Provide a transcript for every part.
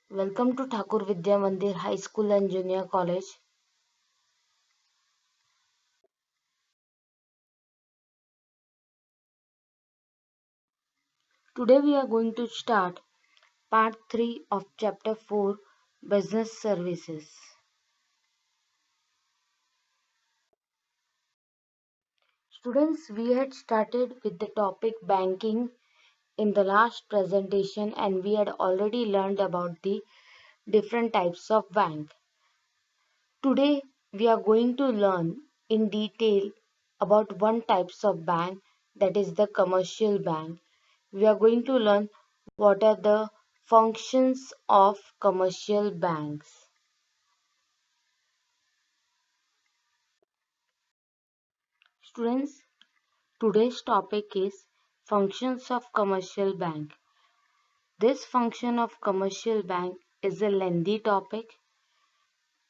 Welcome to Thakur Vidya Mandir High School and Junior College. Today we are going to start part 3 of chapter 4, Business Services. Students, we had started with the topic banking in the last presentation and we had already learned about the different types of bank. Today we are going to learn in detail about one types of bank, that is the commercial bank. We are going to learn what are the functions of commercial banks. Students, today's topic is functions of commercial bank. This function of commercial bank is a lengthy topic,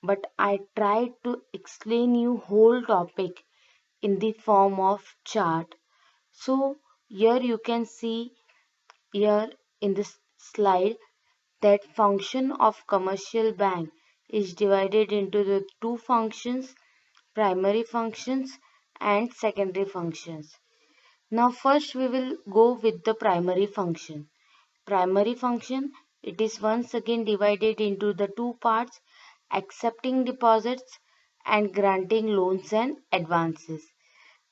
but I tried to explain you whole topic in the form of chart. So here you can see here in this slide that function of commercial bank is divided into the two functions, primary functions and secondary functions. Now first we will go with the primary function. Primary function, it is once again divided into the two parts, accepting deposits and granting loans and advances.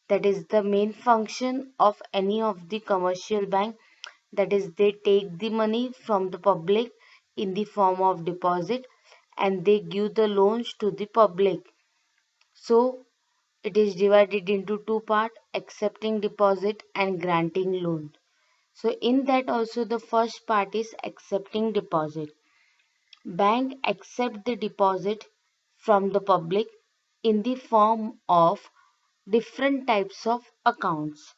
That is the main function of any of the commercial bank, that is they take the money from the public in the form of deposit and they give the loans to the public. So it is divided into two parts, accepting deposit and granting loan. So in that also the first part is accepting deposit. Bank accept the deposit from the public in the form of different types of accounts.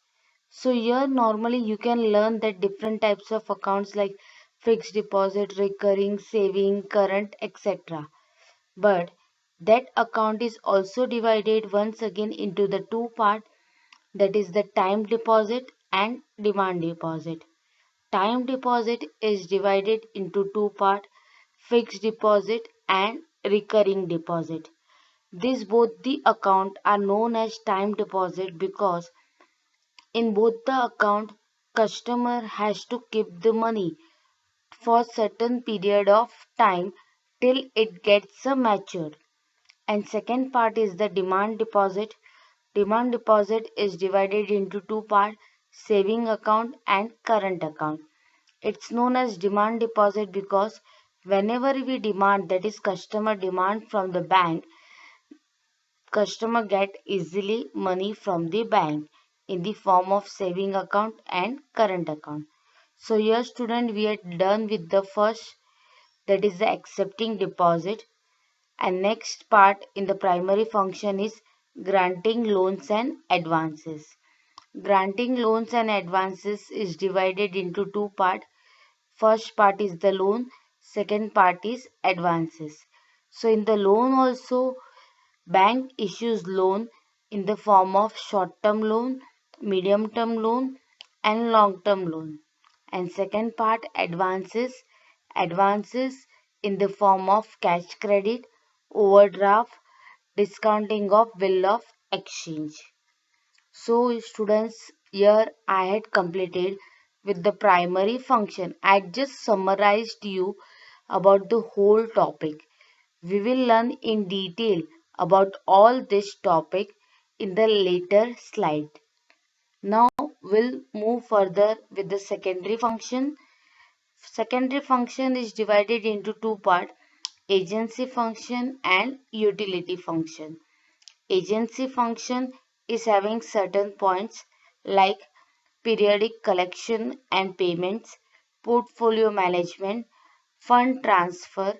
So here normally you can learn that different types of accounts like fixed deposit, recurring, saving, current, etc. But that account is also divided once again into the two part, that is the time deposit and demand deposit. Time deposit is divided into two part, fixed deposit and recurring deposit. These both the account are known as time deposit because in both the account customer has to keep the money for certain period of time till it gets matured. And second part is the demand deposit. Demand deposit is divided into two parts, saving account and current account. It's known as demand deposit because whenever we demand, that is customer demand from the bank, customer get easily money from the bank in the form of saving account and current account. So here student we are done with the first, that is the accepting deposit, and next part in the primary function is granting loans and advances. Granting loans and advances is divided into two parts. First part is the loan, second part is advances. So in the loan also bank issues loan in the form of short term loan, medium term loan and long term loan. And second part advances in the form of cash credit, overdraft, discounting of bill of exchange. So students, here I had completed with the primary function. I just summarized you about the whole topic. We will learn in detail about all this topic in the later slide. Now we'll move further with the secondary function. Secondary function is divided into two parts, agency function and utility function. Agency function is having certain points like periodic collection and payments, portfolio management, fund transfer,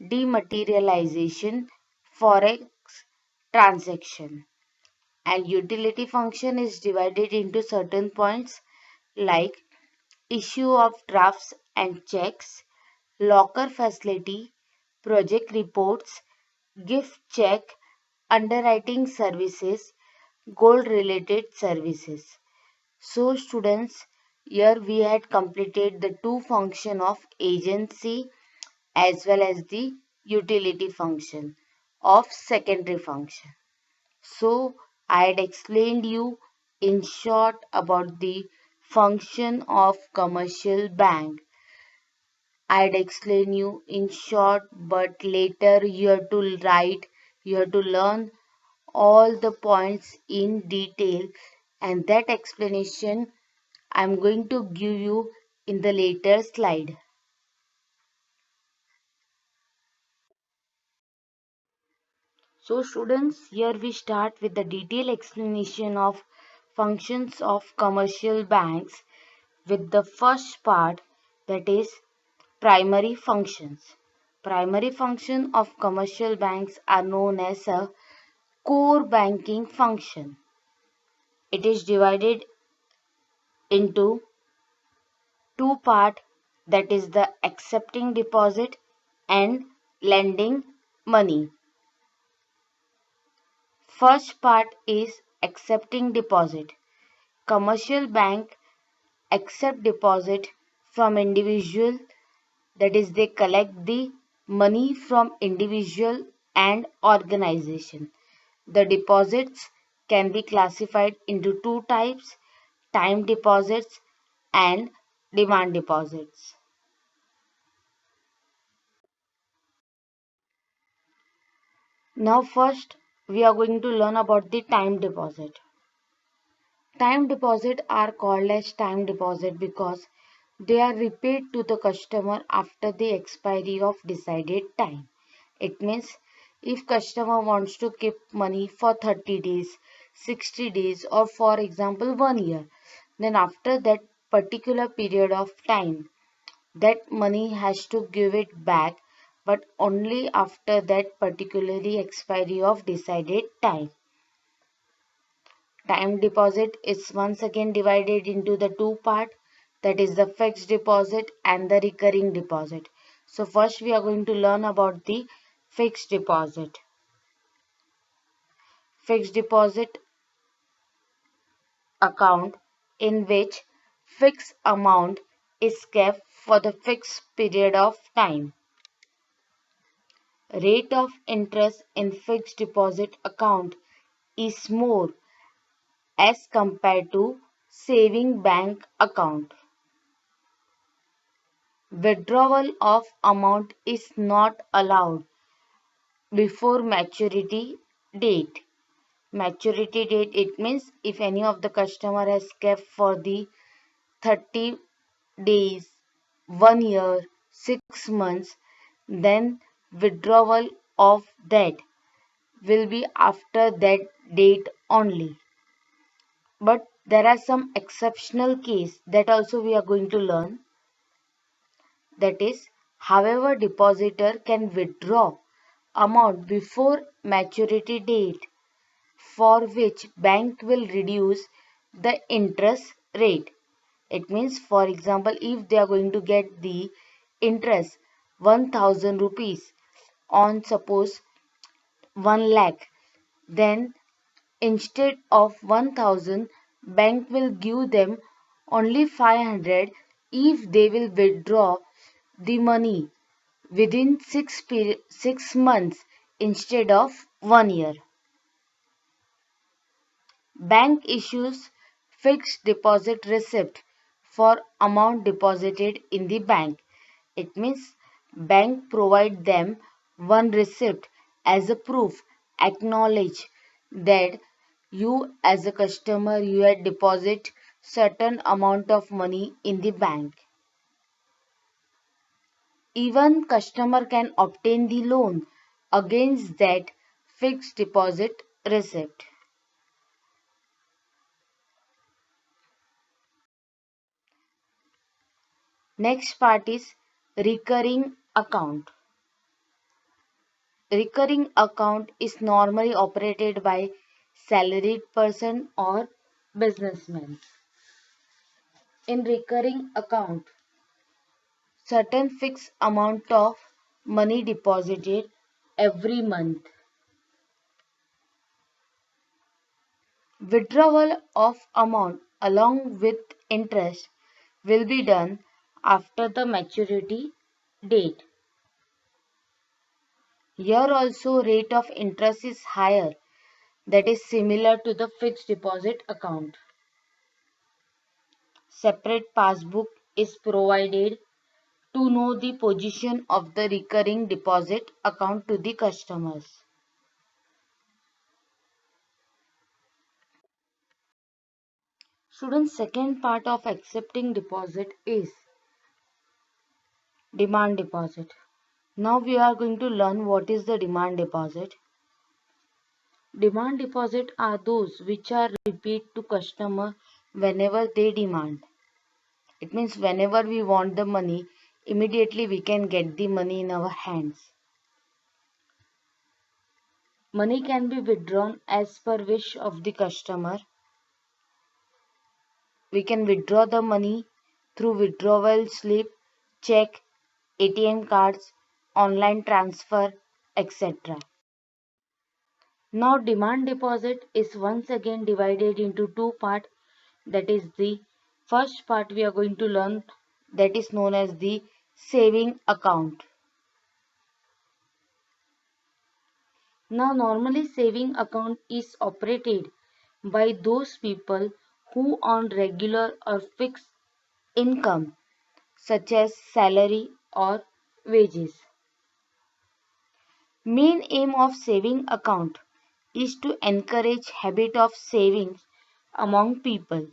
dematerialization, forex transaction. And utility function is divided into certain points like issue of drafts and checks, locker facility, project reports, gift check, underwriting services, gold related services. So students, here we had completed the two function of agency as well as the utility function of secondary function. So I had explained you in short about the function of commercial bank. I had explained you in short, but later you have to write, you have to learn all the points in detail, and that explanation I'm going to give you in the later slide. So students, here we start with the detailed explanation of functions of commercial banks with the first part, that is primary functions. Primary function of commercial banks are known as a core banking function. It is divided into two parts, that is the accepting deposit and lending money. First part is accepting deposit. Commercial bank accept deposit from individual, that is they collect the money from individual and organization. The deposits can be classified into two types: time deposits and demand deposits. Now first we are going to learn about the time deposit. Time deposit are called as time deposit because they are repaid to the customer after the expiry of decided time. It means if customer wants to keep money for 30 days, 60 days or for example 1 year, then after that particular period of time, that money has to give it back, but only after that particularly expiry of decided time. Time deposit is once again divided into the two part, that is the fixed deposit and the recurring deposit. So first we are going to learn about the fixed deposit. Fixed deposit account in which fixed amount is kept for the fixed period of time. Rate of interest in fixed deposit account is more as compared to saving bank account. Withdrawal of amount is not allowed before maturity date. Maturity date, it means if any of the customer has kept for the 30 days, 1 year, 6 months, then withdrawal of that will be after that date only. But there are some exceptional case that also we are going to learn. That is, however, depositor can withdraw amount before maturity date, for which bank will reduce the interest rate. It means, for example, if they are going to get the interest 1000 rupees on suppose 1 lakh, then instead of 1000, bank will give them only 500 if they will withdraw the money within 6 months instead of 1 year. Bank issues fixed deposit receipt for amount deposited in the bank. It means bank provide them one receipt as a proof, acknowledge that you as a customer you had deposit certain amount of money in the bank. Even customer can obtain the loan against that fixed deposit receipt. Next part is recurring account. Recurring account is normally operated by salaried person or businessmen. In recurring account, certain fixed amount of money deposited every month. Withdrawal of amount along with interest will be done after the maturity date. Here also rate of interest is higher, that is similar to the fixed deposit account. Separate passbook is provided to know the position of the recurring deposit account to the customers. Students, second part of accepting deposit is demand deposit. Now we are going to learn what is the demand deposit. Demand deposit are those which are repeat to customer whenever they demand. It means whenever we want the money, immediately we can get the money in our hands. Money can be withdrawn as per wish of the customer. We can withdraw the money through withdrawal slip, check, ATM cards, online transfer, etc. Now demand deposit is once again divided into two parts. That is the first part we are going to learn, that is known as the saving account. Now normally saving account is operated by those people who earn regular or fixed income such as salary or wages. Main aim of saving account is to encourage habit of savings among people.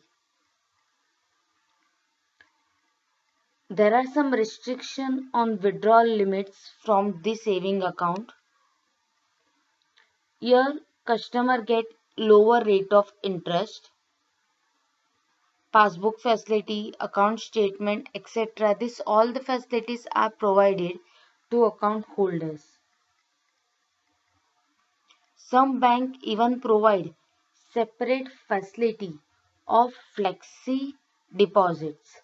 There are some restrictions on withdrawal limits from the saving account. Here customer get lower rate of interest, passbook facility, account statement, etc. This all the facilities are provided to account holders. Some bank even provide separate facility of flexi deposits.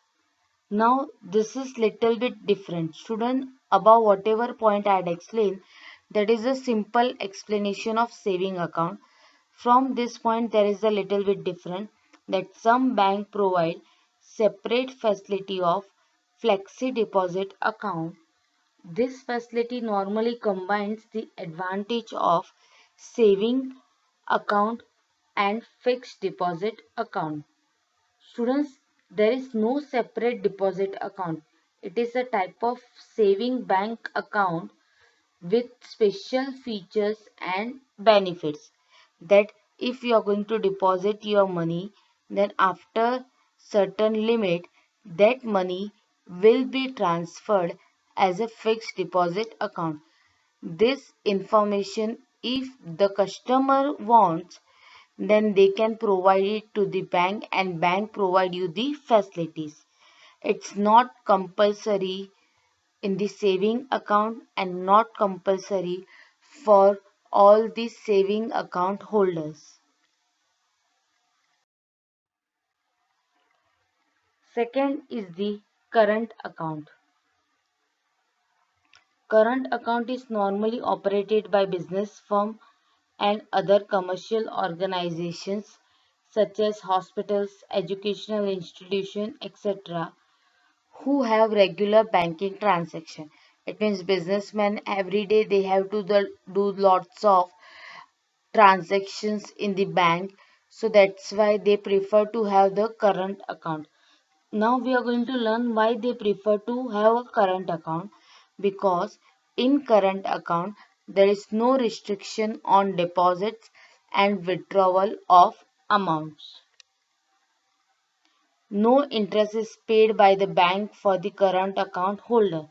Now this is little bit different. Student, above whatever point I had explained, that is a simple explanation of saving account. From this point there is a little bit different, that some bank provide separate facility of flexi deposit account. This facility normally combines the advantage of saving account and fixed deposit account. Students, there is no separate deposit account. It is a type of saving bank account with special features and benefits, that if you are going to deposit your money, then after certain limit, that money will be transferred as a fixed deposit account. This information, if the customer wants, then they can provide it to the bank and bank provide you the facilities. It's not compulsory in the saving account and not compulsory for all the saving account holders. Second is the current account. Current account is normally operated by business firm and other commercial organizations such as hospitals, educational institutions, etc., who have regular banking transaction. It means businessmen every day they have to do lots of transactions in the bank, so that's why they prefer to have the current account. Now we are going to learn why they prefer to have a current account, because in current account there is no restriction on deposits and withdrawal of amounts. No interest is paid by the bank for the current account holder.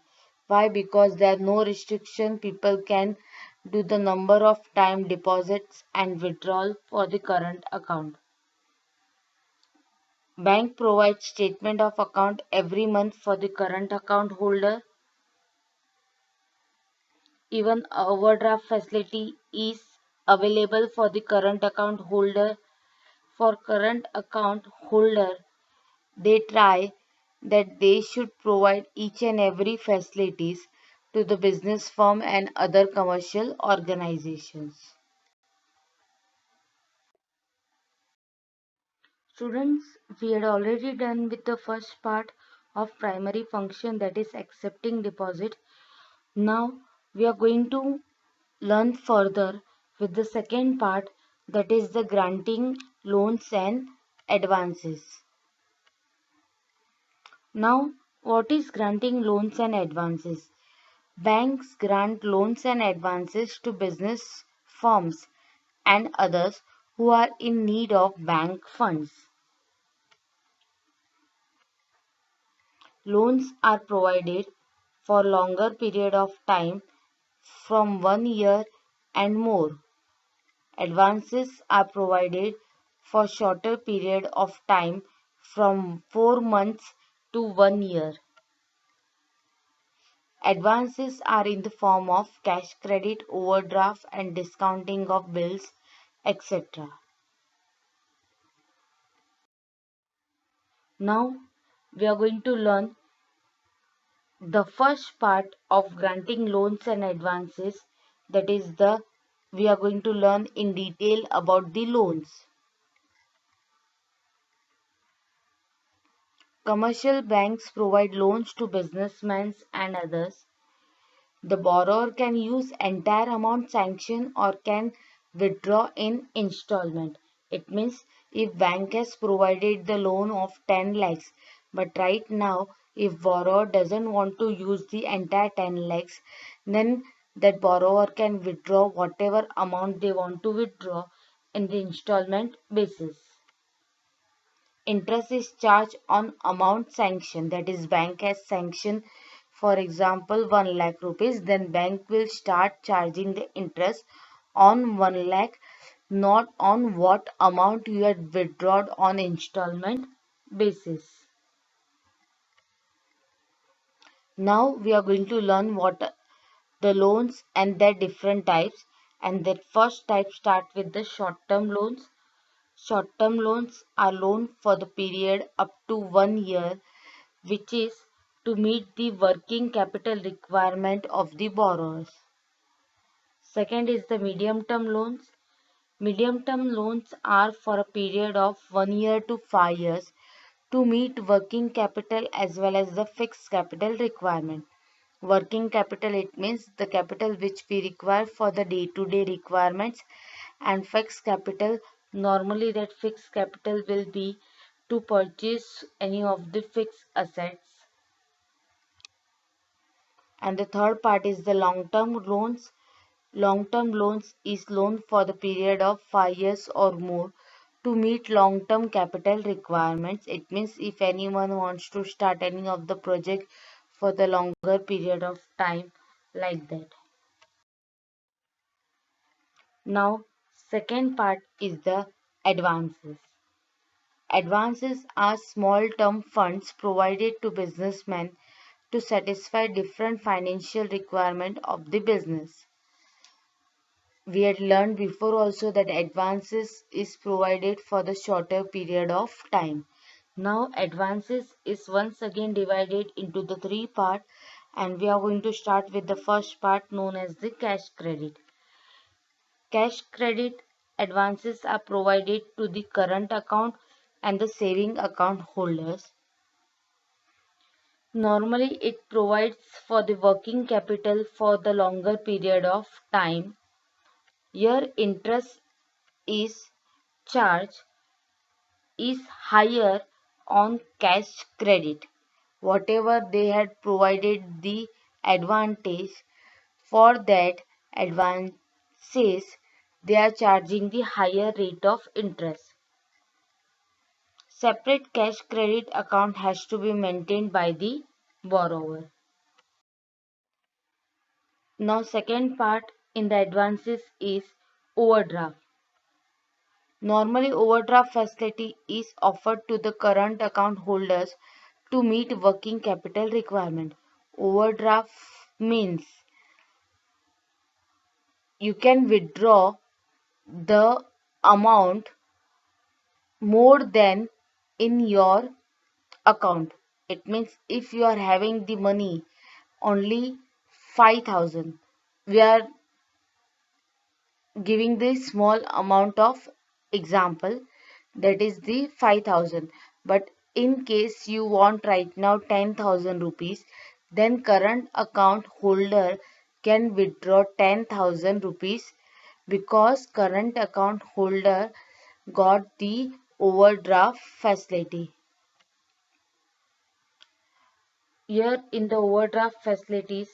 Why? Because there are no restriction. People can do the number of time deposits and withdrawal for the current account. Bank provides statement of account every month for the current account holder. Even overdraft facility is available for the current account holder. For current account holder, they try that they should provide each and every facilities to the business firm and other commercial organizations. Students, we had already done with the first part of primary function, that is accepting deposit. Now we are going to learn further with the second part, that is the granting loans and advances. Now, what is granting loans and advances? Banks grant loans and advances to business firms and others who are in need of bank funds. Loans are provided for longer period of time from 1 year and more. Advances are provided for shorter period of time from 4 months to 1 year. Advances are in the form of cash credit, overdraft and discounting of bills, etc. Now we are going to learn the first part of granting loans and advances, that is we are going to learn in detail about the loans. Commercial banks provide loans to businessmen and others. The borrower can use entire amount sanctioned or can withdraw in installment. It means if bank has provided the loan of 10 lakhs, but right now if borrower doesn't want to use the entire 10 lakhs, then that borrower can withdraw whatever amount they want to withdraw in the installment basis. Interest is charged on amount sanctioned, that is bank has sanctioned for example 1 lakh rupees, then bank will start charging the interest on 1 lakh, not on what amount you had withdrawn on installment basis. Now we are going to learn what the loans and their different types, and that first type start with the short term loans. Short-term loans are loans for the period up to 1 year, which is to meet the working capital requirement of the borrowers. Second is the medium-term loans. Medium-term loans are for a period of 1 year to 5 years to meet working capital as well as the fixed capital requirement. Working capital, it means the capital which we require for the day-to-day requirements, and fixed capital, normally that fixed capital will be to purchase any of the fixed assets. And the third part is the long-term loans. Long-term loans is loan for the period of 5 years or more to meet long-term capital requirements. It means if anyone wants to start any of the project for the longer period of time, like that. Now, second part is the advances. Advances are small term funds provided to businessmen to satisfy different financial requirements of the business. We had learned before also that advances is provided for the shorter period of time. Now advances is once again divided into the three parts, and we are going to start with the first part known as the cash credit. Cash credit advances are provided to the current account and the saving account holders. Normally, it provides for the working capital for the longer period of time. Your interest is charged is higher on cash credit. Whatever they had provided the advantage, for that advances they are charging the higher rate of interest. Separate cash credit account has to be maintained by the borrower. Now second part in the advances is overdraft. Normally overdraft facility is offered to the current account holders to meet working capital requirement. Overdraft means you can withdraw the amount more than in your account. It means if you are having the money only 5,000, we are giving the small amount of example, that is the 5,000, but in case you want right now 10,000 rupees, then current account holder can withdraw 10,000 rupees because current account holder got the overdraft facility. Here in the overdraft facilities,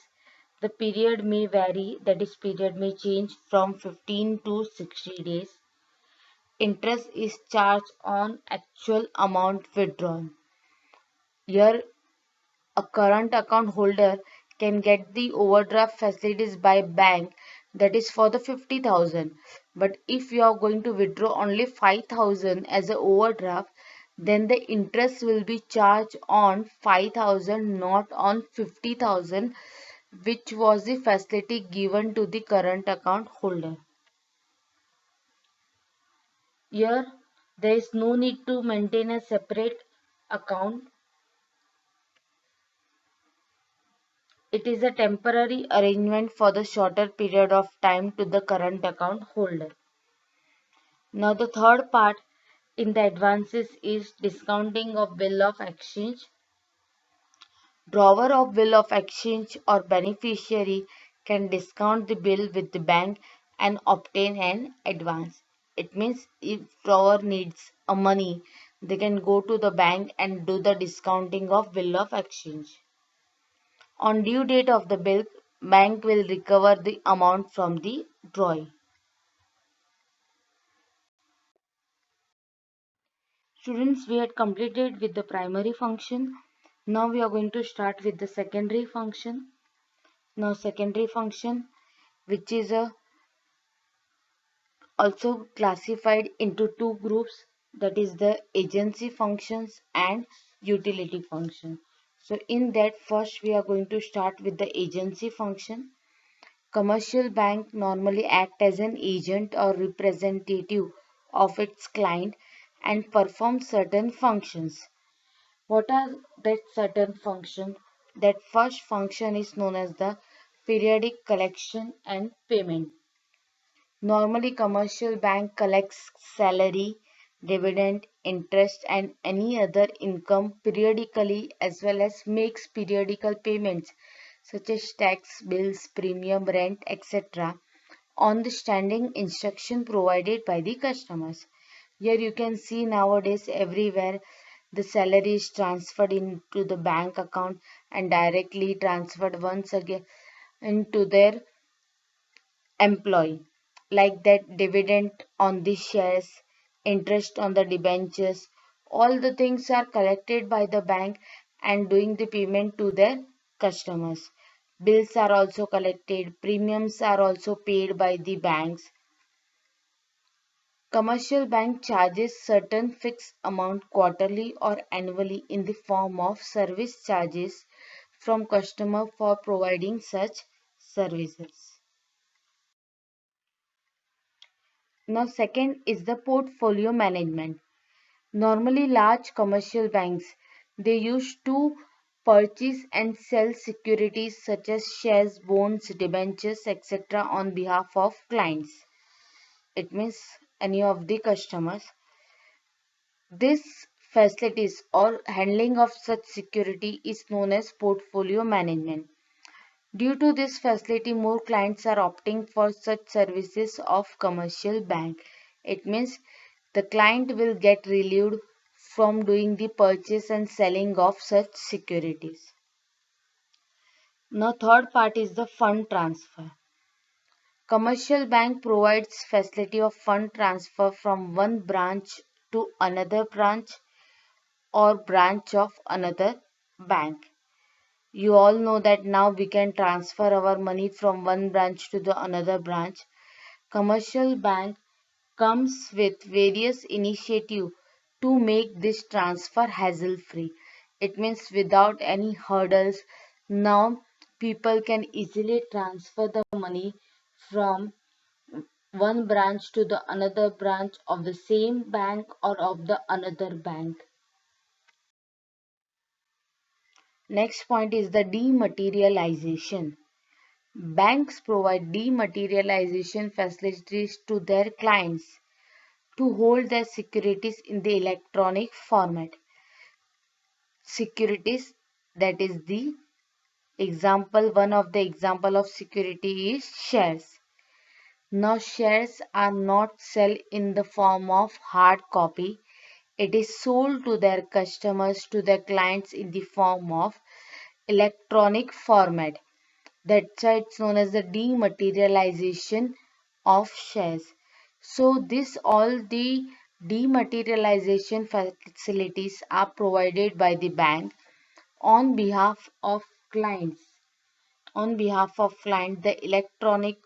the period may vary, that is, period may change from 15 to 60 days. Interest is charged on actual amount withdrawn. Here, a current account holder can get the overdraft facilities by bank, that is for the 50,000. But if you are going to withdraw only 5,000 as a overdraft, then the interest will be charged on 5,000, not on 50,000, which was the facility given to the current account holder. Here, there is no need to maintain a separate account. It is a temporary arrangement for the shorter period of time to the current account holder. Now the third part in the advances is discounting of bill of exchange. Drawer of bill of exchange or beneficiary can discount the bill with the bank and obtain an advance. It means if drawer needs a money, they can go to the bank and do the discounting of bill of exchange. On due date of the bill, bank will recover the amount from the drawer. Students, we had completed with the primary function. Now we are going to start with the secondary function. Now secondary function, which is also classified into two groups, that is the agency functions and utility function. So in that, first we are going to start with the agency function. Commercial bank normally act as an agent or representative of its client and perform certain functions. What are that certain function? That first function is known as the periodic collection and payment. Normally, commercial bank collects salary, dividend, interest, and any other income periodically as well as makes periodical payments such as tax, bills, premium, rent, etc. on the standing instruction provided by the customers. Here you can see nowadays everywhere the salary is transferred into the bank account and directly transferred once again into their employee, like that dividend on the shares, interest on the debentures, all the things are collected by the bank and doing the payment to their customers. Bills are also collected, premiums are also paid by the banks. Commercial bank charges certain fixed amount quarterly or annually in the form of service charges from customer for providing such services. Now second is the portfolio management. Normally large commercial banks, they use to purchase and sell securities such as shares, bonds, debentures, etc. on behalf of clients. It means any of the customers. This facilities or handling of such security is known as portfolio management. Due to this facility, more clients are opting for such services of commercial bank. It means the client will get relieved from doing the purchase and selling of such securities. Now third part is the fund transfer. Commercial bank provides facility of fund transfer from one branch to another branch or branch of another bank. You all know that now we can transfer our money from one branch to the another branch. Commercial bank comes with various initiative to make this transfer hassle free. It means without any hurdles. Now people can easily transfer the money from one branch to the another branch of the same bank or of the another bank. Next point is the dematerialization. Banks provide dematerialization facilities to their clients to hold their securities in the electronic format. Securities, that is the One of the example of security is shares. Now shares are not sold in the form of hard copy. It is sold to their customers, to their clients in the form of electronic format. That's why it's known as the dematerialization of shares. So this all the dematerialization facilities are provided by the bank on behalf of clients. On behalf of client, the electronic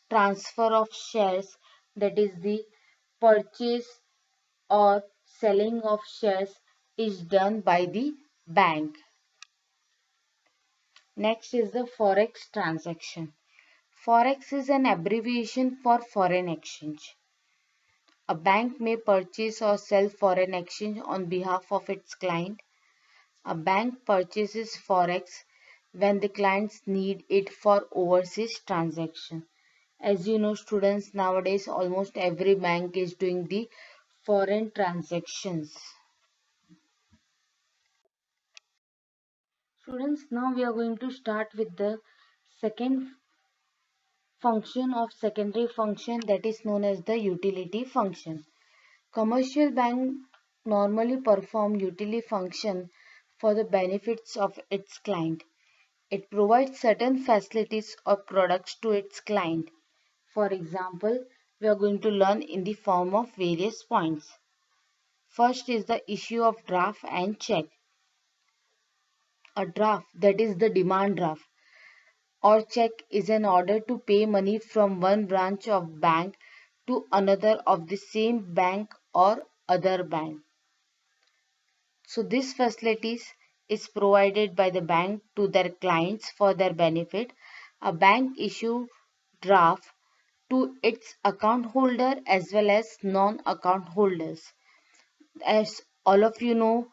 transfer of shares, that is the purchase or selling of shares, is done by the bank. Next is the forex transaction. Forex is an abbreviation for foreign exchange. A bank may purchase or sell foreign exchange on behalf of its client. A bank purchases forex when the clients need it for overseas transaction. As you know, students, nowadays almost every bank is doing the foreign transactions. Students, now we are going to start with the second function of secondary function, that is known as the utility function. Commercial bank normally perform utility function for the benefits of its client. It provides certain facilities or products to its client. For example, we are going to learn in the form of various points. First is the issue of draft and check. A draft, that is the demand draft, or check, is an order to pay money from one branch of bank to another of the same bank or other bank. So this facilities is provided by the bank to their clients for their benefit. A bank issue draft to its account holder as well as non-account holders. As all of you know,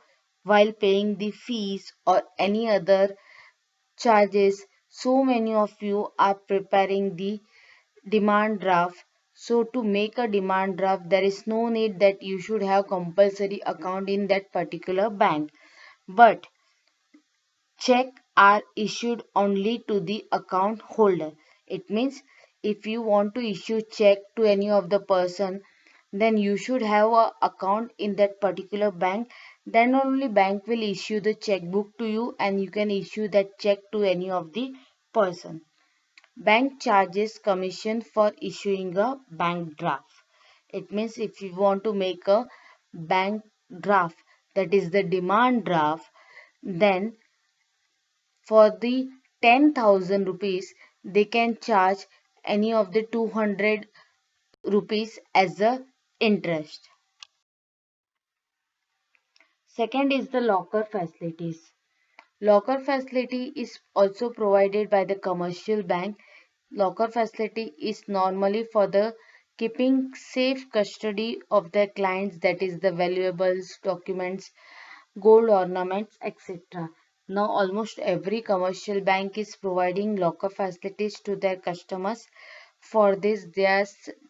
while paying the fees or any other charges, so many of you are preparing the demand draft. So to make a demand draft, there is no need that you should have compulsory account in that particular bank. But check are issued only to the account holder. It means if you want to issue check to any of the person, then you should have a account in that particular bank. Then only bank will issue the checkbook to you and you can issue that check to any of the person. Bank charges commission for issuing a bank draft. It means if you want to make a bank draft, that is the demand draft, then for the 10,000 rupees, they can charge any of the 200 rupees as a interest. Second is the locker facilities. Locker facility is also provided by the commercial bank. Locker facility is normally for the keeping safe custody of their clients, that is the valuables, documents, gold ornaments, etc. Now almost every commercial bank is providing locker facilities to their customers. For this, they are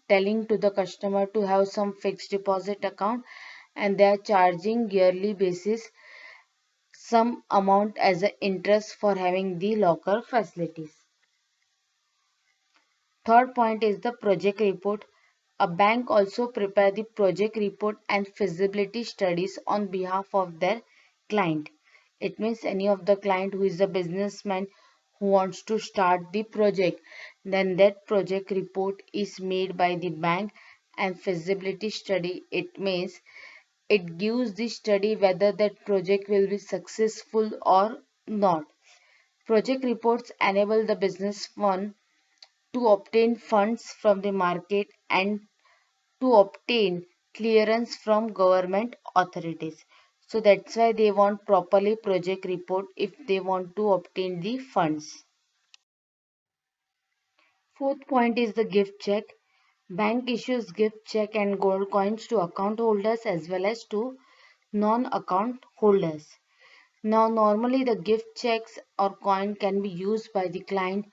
telling to the customer to have some fixed deposit account and they are charging yearly basis some amount as a interest for having the locker facilities. Third point is the project report. A bank also prepare the project report and feasibility studies on behalf of their client. It means any of the client who is a businessman who wants to start the project, then that project report is made by the bank. And feasibility study, it means it gives the study whether that project will be successful or not. Project reports enable the business fund to obtain funds from the market and to obtain clearance from government authorities. So that's why they want properly project report if they want to obtain the funds. Fourth point is the gift check. Bank issues gift check and gold coins to account holders as well as to non-account holders. Now normally the gift checks or coin can be used by the client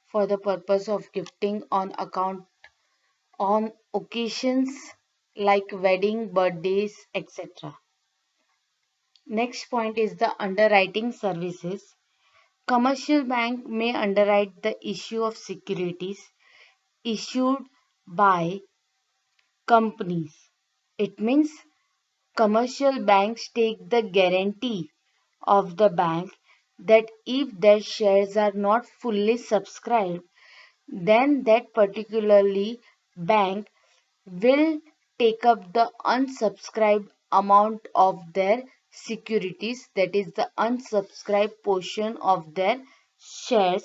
for the purpose of gifting on account on occasions like wedding, birthdays, etc. Next point is the underwriting services. Commercial bank may underwrite the issue of securities issued by companies. It means commercial banks take the guarantee of the bank that if their shares are not fully subscribed, then that particularly bank will take up the unsubscribed amount of their securities, that is the unsubscribed portion of their shares,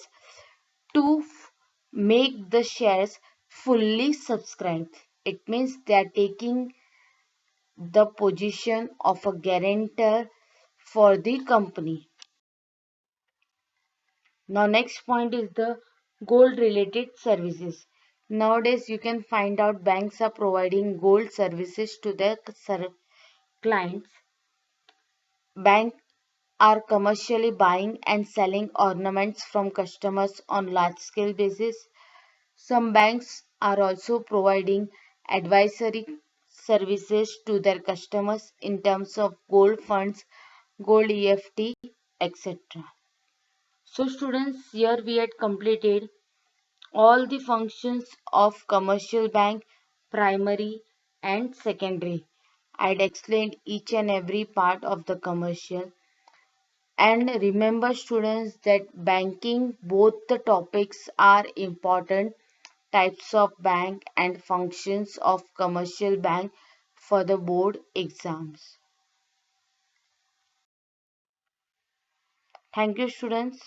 to make the shares fully subscribed. It means they are taking the position of a guarantor for the company. Now next point is the gold related services. Nowadays you can find out banks are providing gold services to their clients. Banks are commercially buying and selling ornaments from customers on large scale basis. Some banks are also providing advisory services to their customers in terms of gold funds, gold EFT, etc. So students, here we had completed all the functions of commercial bank, primary and secondary. I had explained each and every part of the commercial. And remember students that banking, both the topics are important, types of bank and functions of commercial bank for the board exams. Thank you students.